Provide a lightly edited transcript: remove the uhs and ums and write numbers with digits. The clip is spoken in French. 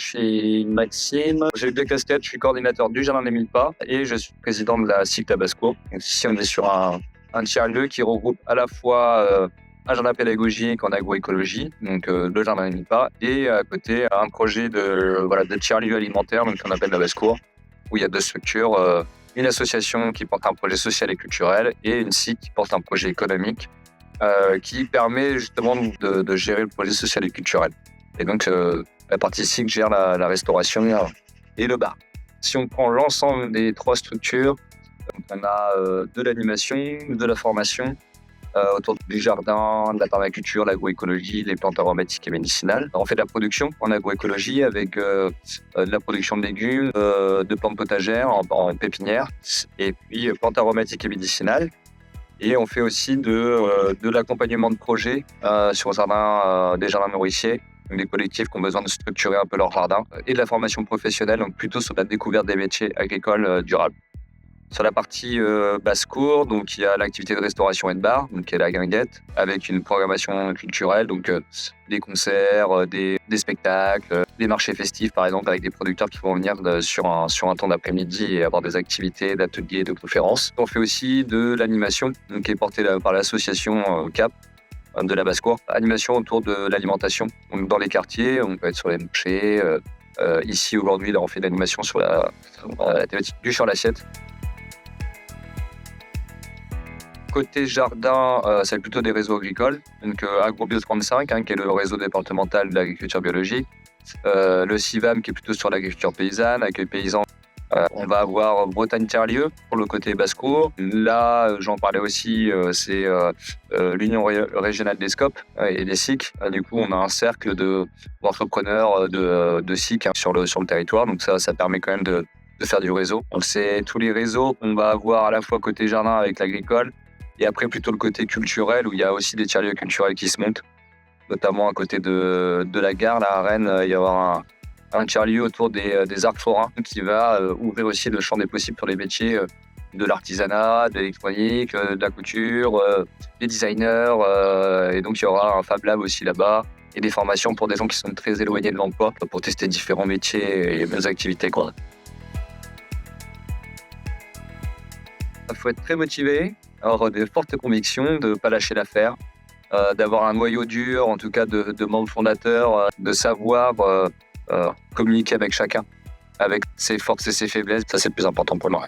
suis Maxime. J'ai eu 2 casquettes. Je suis coordinateur du Jardin des Mille Pas et je suis président de la SIC à Basse-Cour. Donc ici, on est sur un tiers-lieu qui regroupe à la fois un jardin pédagogique en agroécologie, donc le Jardin des Mille Pas, et à côté, un projet de tiers-lieu alimentaire, donc qu'on appelle la Basse-Cour, où il y a 2 structures, une association qui porte un projet social et culturel et une SIC qui porte un projet économique qui permet justement de gérer le projet social et culturel. Et donc, la partie SIC gère la restauration et le bar. Si on prend l'ensemble des 3 structures, donc on a de l'animation, de la formation autour du jardin, de la permaculture, l'agroécologie, les plantes aromatiques et médicinales. On fait de la production en agroécologie avec de la production de légumes, de plantes potagères en pépinière et puis plantes aromatiques et médicinales. Et on fait aussi de l'accompagnement de projets sur des jardins nourriciers, des collectifs qui ont besoin de structurer un peu leur jardin, et de la formation professionnelle, donc plutôt sur la découverte des métiers agricoles durables. Sur la partie basse-cour, donc il y a l'activité de restauration et de bar, donc il y a la guinguette, avec une programmation culturelle, donc des concerts, des spectacles, des marchés festifs par exemple, avec des producteurs qui vont venir sur un temps d'après-midi et avoir des activités d'ateliers, de conférences. On fait aussi de l'animation, donc, qui est portée par l'association CAP de la basse-cour. Animation autour de l'alimentation, donc dans les quartiers, on peut être sur les marchés. Ici aujourd'hui, là, on fait de l'animation sur la thématique du sur l'assiette. Côté jardin, c'est plutôt des réseaux agricoles. Donc AgroBio 35, qui est le réseau départemental de l'agriculture biologique. Le CIVAM, qui est plutôt sur l'agriculture paysanne, accueil paysan. On va avoir Bretagne Tiers-Lieu pour le côté basse-cour. Là, j'en parlais aussi, c'est l'Union régionale des SCOP et des SIC. Du coup, on a un cercle d'entrepreneurs de SIC sur le territoire. Donc ça permet quand même de faire du réseau. Donc c'est tous les réseaux qu'on va avoir à la fois côté jardin avec l'agricole, et après, plutôt le côté culturel, où il y a aussi des tiers-lieux culturels qui se montent, notamment à côté de la gare, là, à Rennes, il va y avoir un tiers-lieu autour des arcs forains qui va ouvrir aussi le champ des possibles pour les métiers de l'artisanat, de l'électronique, de la couture, des designers. Et donc, il y aura un Fab Lab aussi là-bas et des formations pour des gens qui sont très éloignés de l'emploi pour tester différents métiers et bonnes activités, quoi. Il faut être très motivé, avoir de fortes convictions, de ne pas lâcher l'affaire, d'avoir un noyau dur, en tout cas de membres fondateurs, de savoir communiquer avec chacun, avec ses forces et ses faiblesses. Ça, c'est le plus important pour moi.